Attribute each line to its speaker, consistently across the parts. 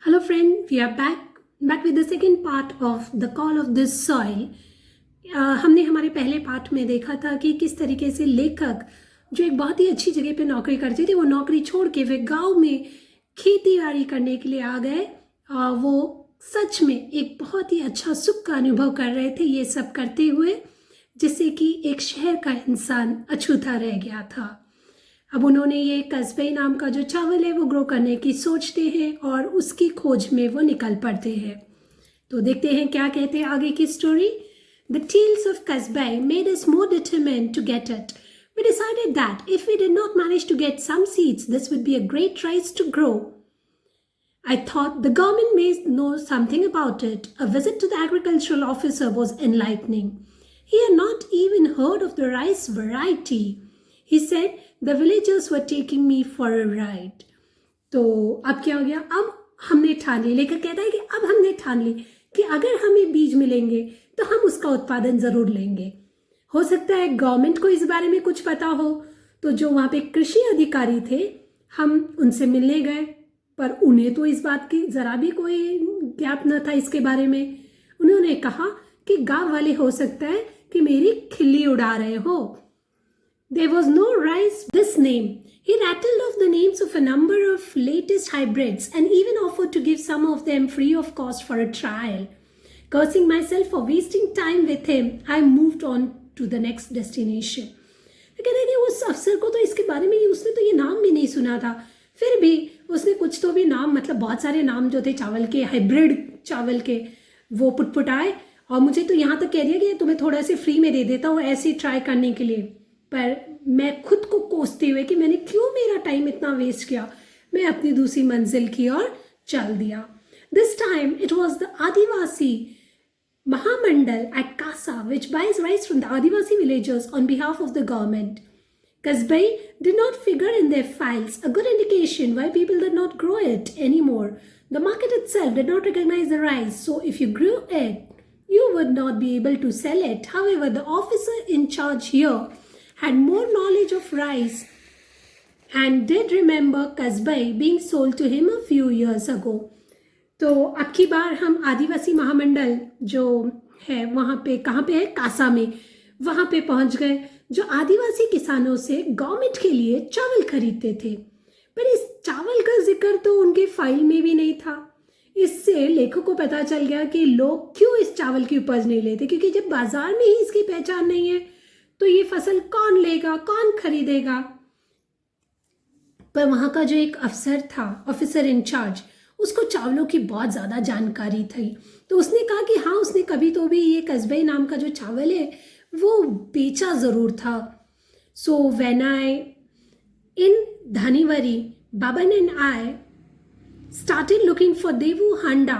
Speaker 1: Hello friend, we are back with the second part of the call of this soil. हमने हमारे पहले part में देखा था कि किस तरीके से लेखक जो एक बहुत ही अच्छी जगह पे नौकरी करते थे वो नौकरी छोड़ के वे गांव में खेती बाड़ी करने के लिए आ गए। वो सच में एक बहुत ही अच्छा सुख का अनुभव कर रहे थे ये सब करते हुए, जिससे कि एक शहर का इंसान अछूता रह गया था। अब उन्होंने ये कस्बे नाम का जो चावल है वो ग्रो करने की सोचते हैं और उसकी खोज में वो निकल पड़ते हैं। तो देखते हैं क्या कहते हैं आगे की story. The tales of Kasbah made us more determined to get it. We decided that if we did not manage to get some seeds, this would be a great rice to grow. I thought the government may know something about it. A visit to the agricultural officer was enlightening. He had not even heard of the rice variety. He said the villagers were taking me for a ride. तो अब क्या हो गया? अब हमने ठान ली, लेकर कहता है कि अब हमने ठान ली कि अगर हमें बीज मिलेंगे तो हम उसका उत्पादन जरूर लेंगे। हो सकता है गवर्नमेंट को इस बारे में कुछ पता हो। तो जो वहाँ पे कृषि अधिकारी थे, हम उनसे मिलने गए, पर उन्हें तो इस बात की जरा भी कोई ज्ञात न था इसके बारे में। उन्होंने कहा कि गांव वाले हो सकता है कि मेरी खिल्ली उड़ा रहे हो। There was no rice this name. He rattled off the names of a number of latest hybrids and even offered to give some of them free of cost for a trial. Cursing myself for wasting time with him, I moved on to the next destination. तो कहते हैं कि उस अफसर को तो इसके बारे में उसने तो ये नाम भी नहीं सुना था, फिर भी उसने कुछ तो भी नाम, मतलब बहुत सारे नाम जो थे चावल के, हाइब्रिड चावल के, वो पुटपुटाए और मुझे तो यहाँ तक कह दिया कि तुम्हें थोड़ा से फ्री में दे देता हूँ ऐसे ट्राई करने के लिए। पर मैं खुद को कोसते हुए कि मैंने क्यों मेरा टाइम इतना वेस्ट किया, मैं अपनी दूसरी मंजिल की ओर चल दिया। This time it was the Adivasi Mahamandal at Kasa, which buys rice from the Adivasi villagers on behalf of the government. Kasbai did not figure in their files, a good indication why people did not grow it anymore. The market itself did not recognize the rice, so if you grew it, you would not be able to sell it. However, the officer in charge here had more knowledge of rice and did remember Kasbai being sold to him a few years ago. तो अब की बार हम आदिवासी महामंडल जो है वहाँ पे, कहाँ पे है, कासा में, वहाँ पे पहुँच गए, जो आदिवासी किसानों से गवर्नमेंट के लिए चावल खरीदते थे। पर इस चावल का जिक्र तो उनके फाइल में भी नहीं था। इससे लेखक को पता चल गया कि लोग क्यों इस चावल की उपज नहीं लेते, क्योंकि जब बाजार में ही इसकी पहचान नहीं है तो ये फसल कौन लेगा, कौन खरीदेगा। पर वहाँ का जो एक अफसर था, ऑफिसर इंचार्ज, उसको चावलों की बहुत ज़्यादा जानकारी थी। तो उसने कहा कि हाँ, उसने कभी तो भी ये कस्बे नाम का जो चावल है वो बेचा ज़रूर था। सो व्हेन आई इन धनीवरी, बाबन and I started looking for Devu Handa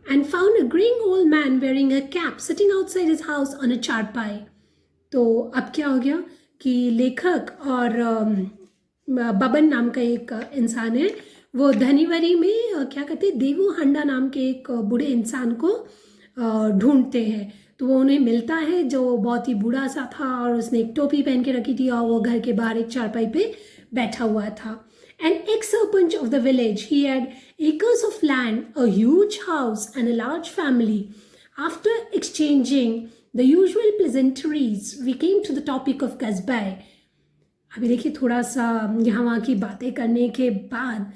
Speaker 1: and found a graying old man wearing a cap sitting outside his house on a charpai. तो अब क्या हो गया कि लेखक और बबन नाम का एक इंसान है, वो धनीवरी में क्या कहते हैं, देवू हंडा नाम के एक बूढ़े इंसान को ढूंढते हैं। तो वो उन्हें मिलता है जो बहुत ही बूढ़ा सा था और उसने एक टोपी पहन के रखी थी और वो घर के बाहर एक चारपाई पे बैठा हुआ था। An ex-serpent of the village, he had acres of land, a huge house and a large family. After exchanging the usual pleasantries, we came to the topic of Kasbai. अभी देखिए, थोड़ा सा यहाँ वहाँ की बातें करने के बाद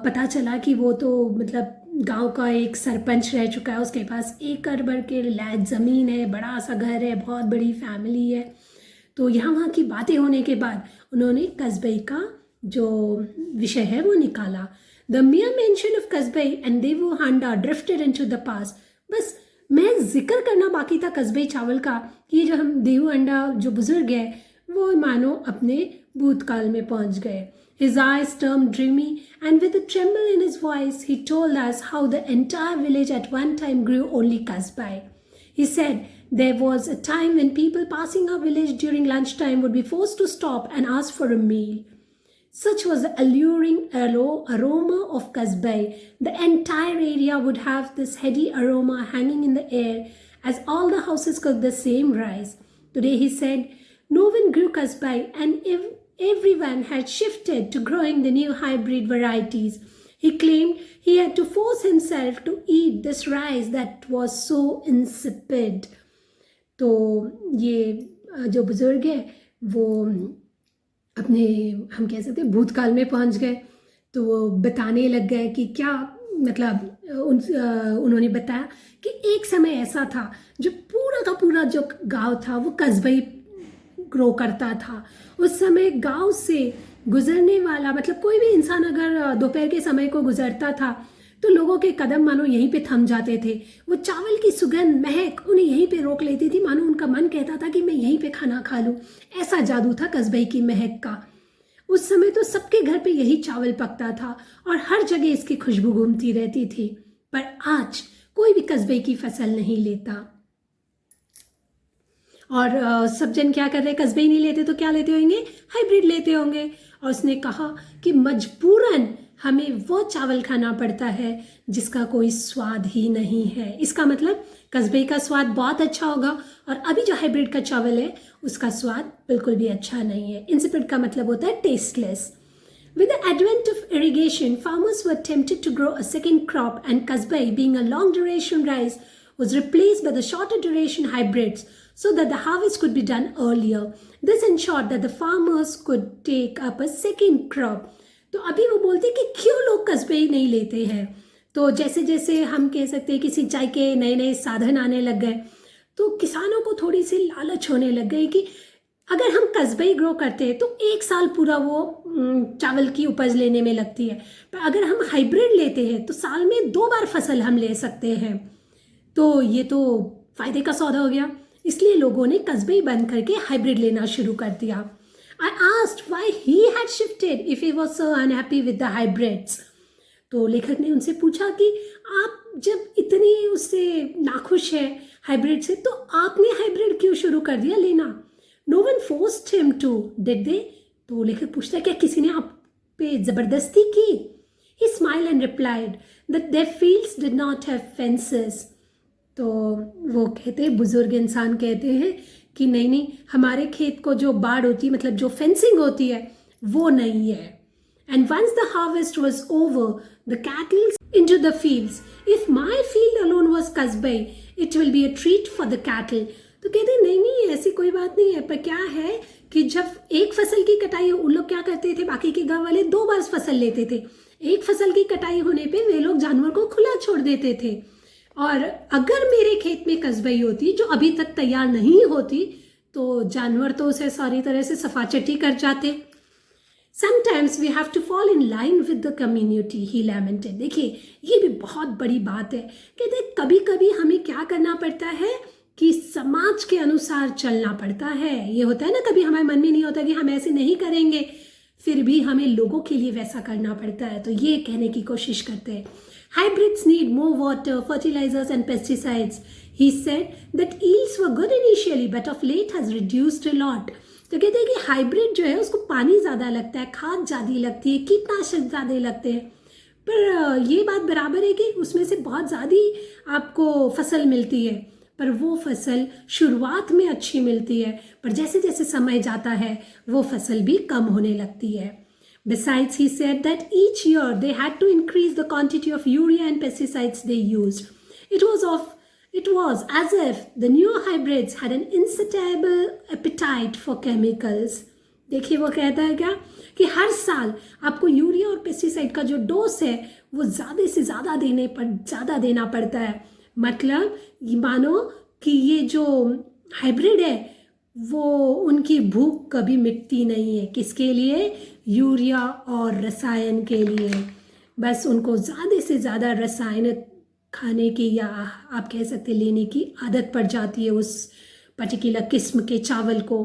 Speaker 1: पता चला कि वो तो मतलब गांव का एक सरपंच रह चुका है, उसके पास एकड़ भर के लैंड ज़मीन है, बड़ा सा घर है, बहुत बड़ी फैमिली है। तो यहाँ वहाँ की बातें होने के बाद उन्होंने कस्बे का जो विषय है वो निकाला। द mere mention of कस्बे and Devu Handa drifted into the past. बस मैं जिक्र करना बाकी था कस्बे चावल का कि ये जो हम देवू हांडा जो बुजुर्ग है वो मानो अपने भूतकाल में पहुंच गए। His eyes turned dreamy and with a tremble in his voice he told us how the entire village at one time grew only kasbai. He said there was a time when people passing our village during lunchtime would be forced to stop and ask for a meal. Such was the alluring aroma of kasbai. The entire area would have this heady aroma hanging in the air as all the houses cooked the same rice. Today, he said, no one grew kasbai and everyone had shifted to growing the new hybrid varieties. He claimed he had to himself to eat this rice that was so insipid. तो ये जो बुजुर्ग है वो अपने, हम कह सकते हैं, भूतकाल में पहुंच गए। तो वो बताने लग गए कि क्या मतलब उन्होंने बताया कि एक समय ऐसा था जो पूरा का पूरा जो गांव था वो कस्बई ग्रो करता था। उस समय गांव से गुजरने वाला मतलब कोई भी इंसान अगर दोपहर के समय को गुजरता था तो लोगों के कदम मानो यहीं पे थम जाते थे। वो चावल की सुगंध, महक उन्हें यहीं पे रोक लेती थी, मानो उनका मन कहता था कि मैं यहीं पे खाना खा लूं। ऐसा जादू था कस्बई की महक का। उस समय तो सबके घर पे यही चावल पकता था और हर जगह इसकी खुशबू घूमती रहती थी। पर आज कोई भी कस्बे की फसल नहीं लेता। और सब जन क्या कर रहे हैं, कस्बे ही नहीं लेते तो क्या लेते होंगे, हाइब्रिड लेते होंगे। और उसने कहा कि मजबूरन हमें वो चावल खाना पड़ता है जिसका कोई स्वाद ही नहीं है। इसका मतलब कस्बे का स्वाद बहुत अच्छा होगा और अभी जो हाइब्रिड का चावल है उसका स्वाद बिल्कुल भी अच्छा नहीं है। इंसिपिड का मतलब होता है tasteless. With the advent of irrigation, farmers were tempted to grow a second crop, and Kasbai, being a long duration rice, was replaced by the shorter duration hybrids so that the harvest could be done earlier. This ensured that the farmers could take up a second crop. तो अभी वो बोलते हैं कि क्यों लोग कस्बे नहीं लेते हैं। तो जैसे जैसे हम कह सकते हैं कि सिंचाई के नए नए साधन आने लग गए तो किसानों को थोड़ी सी लालच होने लग गई कि अगर हम कस्बे ग्रो करते हैं तो एक साल पूरा वो चावल की उपज लेने में लगती है, पर अगर हम हाइब्रिड लेते हैं तो साल में 2 बार फसल हम ले सकते हैं। तो ये तो फायदे का सौदा हो गया, इसलिए लोगों ने कस्बे बंद करके हाइब्रिड लेना शुरू कर दिया। I asked why he had shifted if he was so unhappy with the hybrids. तो लेखक ने उनसे पूछा कि आप जब इतनी उससे नाखुश है हाइब्रिड से तो आपने हाइब्रिड क्यों शुरू कर दिया लेना। No one forced him to, did they? तो लेखक पूछता है क्या किसी ने आप पे जबरदस्ती की? He smiled and replied that their fields did not have fences. तो वो कहते हैं, बुजुर्ग इंसान कहते हैं कि नहीं नहीं, हमारे खेत को जो बाड़ होती है मतलब जो फेंसिंग होती है वो नहीं है। And once the harvest was over, the cattle into the fields. If my field alone was kasbay, it will be a treat for the cattle. तो कहते हैं नहीं नहीं ऐसी कोई बात नहीं है, पर क्या है कि जब एक फसल की कटाई हो, उन लोग क्या करते थे, बाकी के गांव वाले 2 बार फसल लेते थे। एक फसल की कटाई होने पे वे लोग जानवर को खुला छोड़ देते थे। और अगर मेरे खेत में कस्बई होती जो अभी तक तैयार नहीं होती तो जानवर तो उसे सारी तरह से सफाचटी कर जाते। Sometimes we have to fall in line with the community, he lamented. देखिए ये भी बहुत बड़ी बात है। कहते कभी कभी हमें क्या करना पड़ता है कि समाज के अनुसार चलना पड़ता है। ये होता है ना, कभी हमारे मन में नहीं होता कि हम ऐसे नहीं करेंगे, फिर भी हमें लोगों के लिए वैसा करना पड़ता है। तो ये कहने की कोशिश करते हैं hybrids need more water, fertilizers and pesticides. He said that yields were good initially but of late has reduced a lot. तो कहते हैं कि हाइब्रिड जो है उसको पानी ज़्यादा लगता है, खाद ज़्यादा लगती है, कीटनाशक ज़्यादा लगते हैं, पर ये बात बराबर है कि उसमें से बहुत ज़्यादा आपको फसल मिलती है, पर वो फसल शुरुआत में अच्छी मिलती है, पर जैसे जैसे समय जाता है वो फसल भी कम होने लगती है। Besides, he said that each year they had to increase the quantity of urea and pesticides they used. It was as if the newer hybrids had an insatiable appetite for chemicals. देखिए वो कहता है क्या कि हर साल आपको urea और pesticide का जो डोज है वो ज़्यादा से ज़्यादा देना पड़ता है। मतलब मानो कि ये जो हाइब्रिड है वो उनकी भूख कभी मिटती नहीं है। किसके लिए? यूरिया और रसायन के लिए। बस उनको ज़्यादा से ज़्यादा रसायन खाने की या आप कह सकते लेने की आदत पड़ जाती है उस पर्टिकुलर किस्म के चावल को।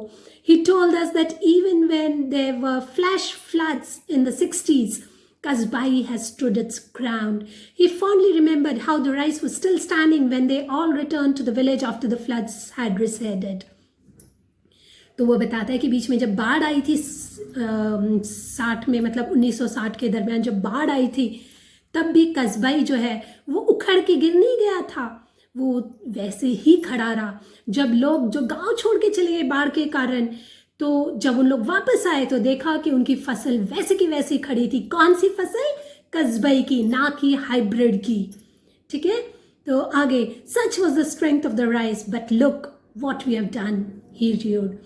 Speaker 1: He told us that even when there were flash floods in the 60s, Kasbai has stood its ground. He fondly remembered how the rice was still standing when they all returned to the village after the floods had receded. तो वो बताता है कि बीच में जब बाढ़ आई थी 60 में, मतलब 1960 के दरमियान जब बाढ़ आई थी तब भी कस्बाई जो है वो उखड़ के गिर नहीं गया था, वो वैसे ही खड़ा रहा। जब लोग जो गांव छोड़ के चले गए बाढ़ के कारण, तो जब उन लोग वापस आए तो देखा कि उनकी फसल वैसे की वैसी खड़ी थी। कौन सी फसल? कस्बाई की, ना कि हाइब्रिड की। ठीक है, तो आगे, such was the strength of the rice but look what we have done, he rued.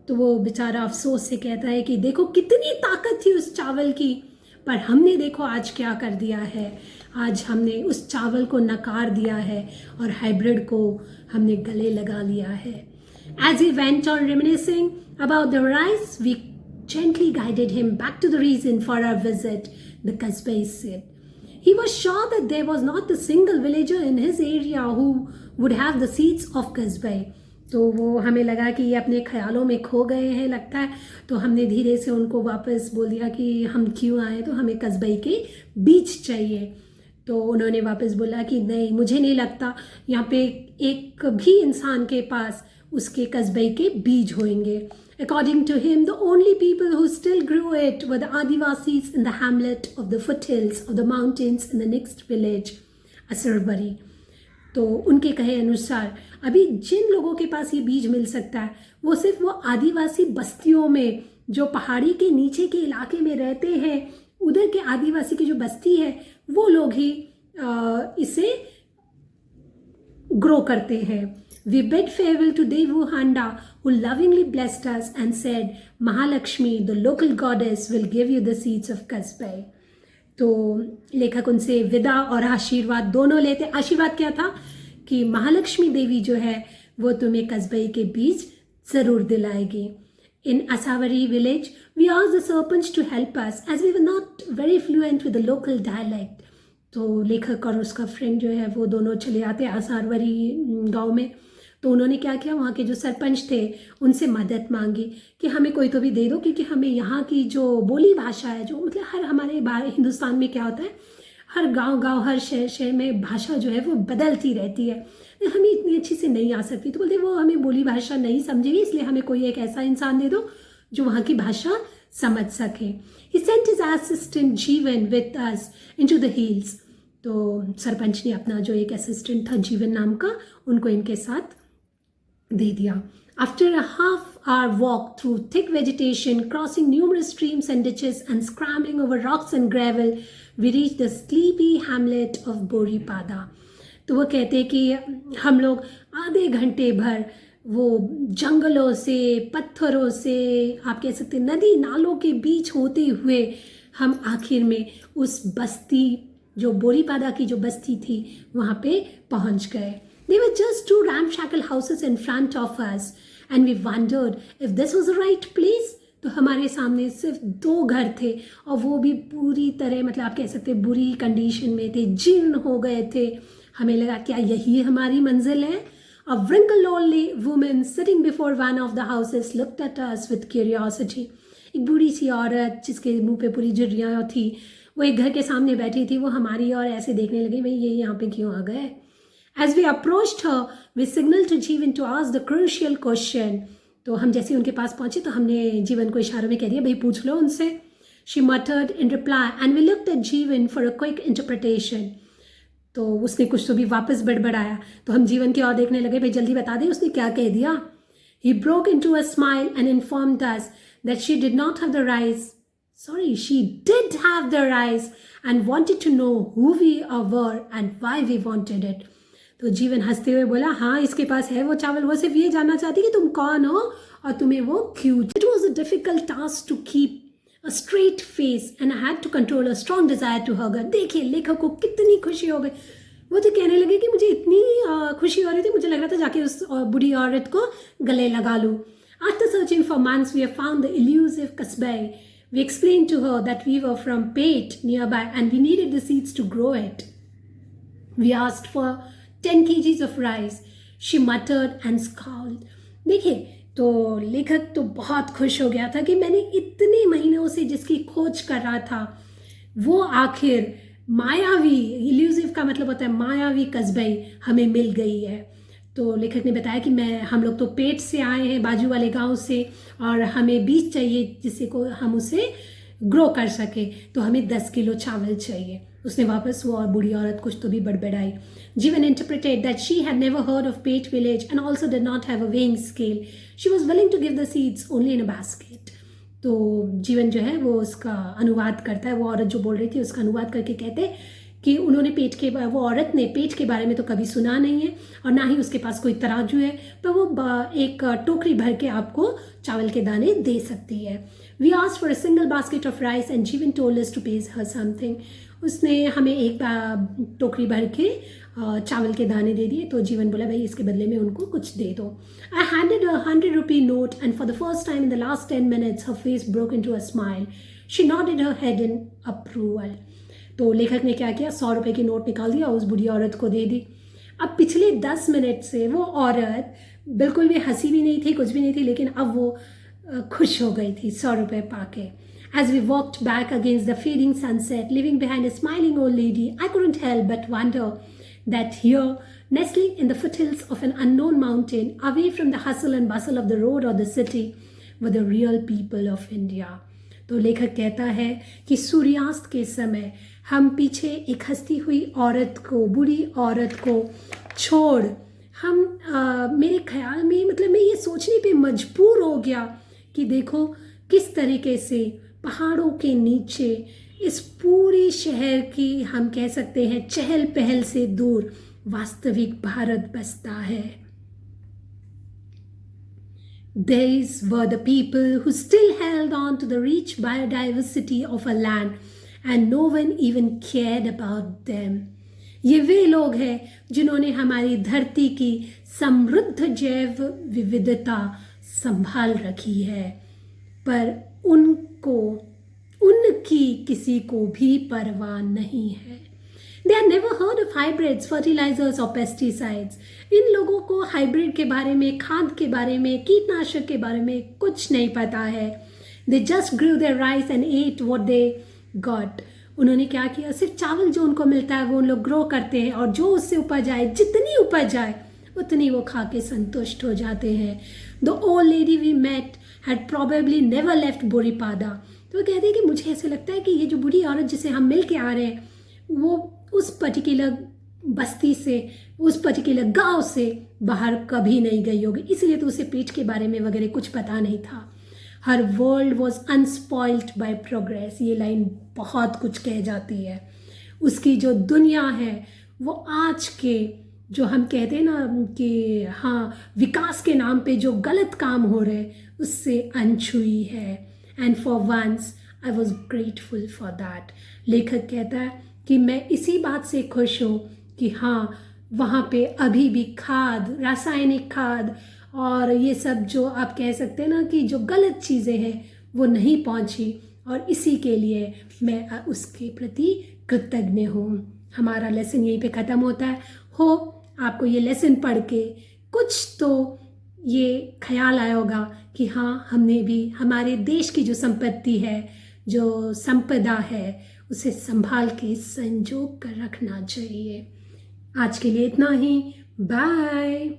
Speaker 1: तो वो बेचारा अफसोस से कहता है कि देखो कितनी ताकत थी उस चावल की, पर हमने देखो आज क्या कर दिया है, आज हमने उस चावल को नकार दिया है और हाइब्रिड को हमने गले लगा लिया है। As he went on reminiscing about the rice, we gently guided him back to the reason for our visit, the Kasbah said. He was sure that there was not a single villager in his area who would have the seeds of Kasbah. तो वो हमें लगा कि ये अपने ख्यालों में खो गए हैं लगता है, तो हमने धीरे से उनको वापस बोल दिया कि हम क्यों आए, तो हमें कस्बे के बीज चाहिए। तो उन्होंने वापस बोला कि नहीं, मुझे नहीं लगता यहाँ पे एक भी इंसान के पास उसके कस्बे के बीज होंगे। According to him, the only people who still grew it were the Adivasis in the hamlet of the foothills of the mountains in the next village, Asarbari. तो उनके कहे अनुसार अभी जिन लोगों के पास ये बीज मिल सकता है वो सिर्फ वो आदिवासी बस्तियों में जो पहाड़ी के नीचे के इलाके में रहते हैं, उधर के आदिवासी की जो बस्ती है वो लोग ही इसे ग्रो करते हैं। We bid farewell to Devu Handa, who lovingly blessed us and said, Mahalakshmi, the local goddess, will give you the seeds of Kasbah. तो लेखक उनसे विदा और आशीर्वाद दोनों लेते। आशीर्वाद क्या था कि महालक्ष्मी देवी जो है वो तुम्हें कस्बे के बीज जरूर दिलाएगी। In Asawari village, we asked the serpents to help us as we were not very fluent with the local dialect. तो लेखक और उसका फ्रेंड जो है वो दोनों चले आते आसारवरी गांव में। तो उन्होंने क्या किया, वहाँ के जो सरपंच थे उनसे मदद मांगी कि हमें कोई तो भी दे दो, क्योंकि हमें यहाँ की जो बोली भाषा है, जो मतलब हर हमारे हिंदुस्तान में क्या होता है, हर गांव हर शहर में भाषा जो है वो बदलती रहती है, हमें इतनी अच्छी से नहीं आ सकती। तो बोलते वो हमें बोली भाषा नहीं समझेगी, इसलिए हमें कोई एक ऐसा इंसान दे दो जो वहाँ की भाषा समझ सके। He sent his assistant जीवन with us into the hills. तो सरपंच ने अपना जो एक असिस्टेंट था जीवन नाम का, उनको इनके साथ दे दिया। After a half-hour walk through thick vegetation, crossing numerous streams and ditches, and scrambling over rocks and gravel, we reached the sleepy hamlet of Boripada. तो वो कहते हैं कि हम लोग आधे घंटे भर वो जंगलों से, पत्थरों से, आप कह सकते नदी नालों के बीच होते हुए हम आखिर में उस बस्ती, जो बोरीपादा की जो बस्ती थी, वहाँ पे पहुँच गए। They were just two ramshackle houses in front of us, and we wondered if this was the right place. तो हमारे सामने सिर्फ 2 घर थे और वो भी पूरी तरह, मतलब आप कह सकते बुरी कंडीशन में थे, जीर्ण हो गए थे। हमें लगा क्या यही हमारी मंजिल है? A wrinkled old woman sitting before one of the houses looked at us with curiosity. एक बूढ़ी सी औरत जिसके मुंह पे पूरी झुर्रियाँ थी, वो एक घर के सामने बैठी थी, वो हमारी और ऐसे देखने लगी, भाई ये यहाँ पे क्यों आ गए? As we approached her, we signaled to Jeevan to ask the crucial question. तो हम जैसे उनके पास पहुंचे तो हमने जीवन को इशारों में कह दिया, भाई पूछ लो उनसे। She muttered in reply, and we looked at Jeevan for a quick interpretation. तो उसने कुछ तो भी वापस बड़बड़ाया, तो हम जीवन की ओर देखने लगे, भाई जल्दी बता दे उसने क्या कह दिया। He broke into a smile and informed us that she did not have the rice. Sorry, she did have the rice and wanted to know who we were and why we wanted it. तो जीवन हंसते हुए बोला, हाँ इसके पास है वो चावल, वो सिर्फ ये जानना चाहती कि तुम कौन हो और तुम्हें वो क्यों। It was a difficult task to keep a straight face and I had to control a strong desire to hug her. देखिए लेखक को कितनी खुशी हो गई, वो तो कहने लगे कि मुझे इतनी खुशी हो रही थी, मुझे लग रहा था जाके उस बूढ़ी औरत को गले लगा लूँ। After searching for months, we have found the elusive Kasbah. We explained to her that we were from Pate nearby and we needed the seeds to grow it. We asked for 10 kgs of rice. She muttered and scowled. देखिए तो लेखक तो बहुत खुश हो गया था कि मैंने इतने महीनों से जिसकी खोज कर रहा था वो आखिर मायावी, इल्यूसिव का मतलब होता है मायावी कस्बे, हमें मिल गई है। तो लेखक ने बताया कि हम लोग तो पेट से आए हैं, बाजू वाले गांव से, और हमें बीज चाहिए जिससे को हम उसे ग्रो कर सके, तो हमें 10 किलो चावल चाहिए। उसने वापस वो और बूढ़ी औरत कुछ तो भी बड़बड़ाई। जीवन interpreted that she had never heard of Pate village and also did not have a weighing scale. She was willing to give the seeds only in a basket. तो जीवन जो है वो उसका अनुवाद करता है, वो औरत जो बोल रही थी उसका अनुवाद करके कहते कि उन्होंने वो औरत ने पेट के बारे में तो कभी सुना नहीं है और ना ही उसके पास कोई तराजू है, पर वो एक टोकरी भर के आपको चावल के दाने दे सकती है। We asked for a single basket of rice and Jeevan told us to pay her something. उसने हमें एक टोकरी भर के चावल के दाने दे दिए, तो जीवन बोला भाई इसके बदले में उनको कुछ दे दो। आई handed a 100 rupee note and for the first time in the last 10 minutes her face broke into a smile. She nodded her head in approval. तो लेखक ने क्या किया, 100 रुपये की नोट निकाल दिया, उस बुढ़ी औरत को दे दी। अब पिछले 10 मिनट से वो औरत बिल्कुल भी हंसी भी नहीं थी, कुछ भी नहीं थी, लेकिन अब वो खुश हो गई थी 100 रुपये पाके। As we walked back against the fading sunset, leaving behind a smiling old lady, I couldn't help but wonder that here, nestling in the foothills of an unknown mountain, away from the hustle and bustle of the road or the city, were the real people of India. तो लेखक कहता है कि सूर्यास्त के समय हम पीछे एक हंसती हुई औरत को, बूढ़ी औरत को छोड़ हम मेरे ख्याल में, मतलब मैं ये सोचने पे मजबूर हो गया कि देखो किस तरीके से पहाड़ों के नीचे इस पूरे शहर की, हम कह सकते हैं, चहल पहल से दूर वास्तविक भारत बसता है। These were the people who still held on to the rich biodiversity of a land and no one even cared about them. ये वे लोग हैं जिन्होंने हमारी धरती की समृद्ध जैव विविधता संभाल रखी है, पर उनकी किसी को भी परवाह नहीं है। They had never heard of hybrids, fertilizers or pesticides. इन लोगों को हाइब्रिड के बारे में, खाद के बारे में, कीटनाशक के बारे में कुछ नहीं पता है। They just grew their rice and ate what they got. उन्होंने क्या किया, सिर्फ चावल जो उनको मिलता है वो उन लोग ग्रो करते हैं और जो उससे उपज आए, जितनी उपज आए उतनी वो खा के संतुष्ट हो जाते हैं। The old lady we met had probably never left Boripada. तो वो कहते हैं कि मुझे ऐसे लगता है कि ये जो बूढ़ी औरत जिसे हम मिल के आ रहे हैं वो उस पर्टिकुलर बस्ती से, उस पर्टिकुलर गांव से बाहर कभी नहीं गई होगी, इसलिए तो उसे पेट के बारे में वगैरह कुछ पता नहीं था। Her world was unspoiled by progress. ये लाइन बहुत कुछ कह जाती है। उसकी जो दुनिया है वो आज के, जो हम कहते हैं ना कि हाँ विकास के नाम पे जो गलत काम हो रहे, उससे अनछुई है। And for once I was grateful for that. लेखक कहता है कि मैं इसी बात से खुश हूँ कि हाँ वहाँ पे अभी भी खाद, रासायनिक खाद और ये सब जो आप कह सकते हैं ना कि जो गलत चीज़ें हैं वो नहीं पहुँची, और इसी के लिए मैं उसके प्रति कृतज्ञ हूँ। हमारा लेसन यहीं पे ख़त्म होता है। होप आपको ये लेसन पढ़ के कुछ तो ये ख्याल आया होगा कि हाँ हमने भी हमारे देश की जो संपत्ति है, जो संपदा है, उसे संभाल के संजो कर रखना चाहिए। आज के लिए इतना ही। बाय।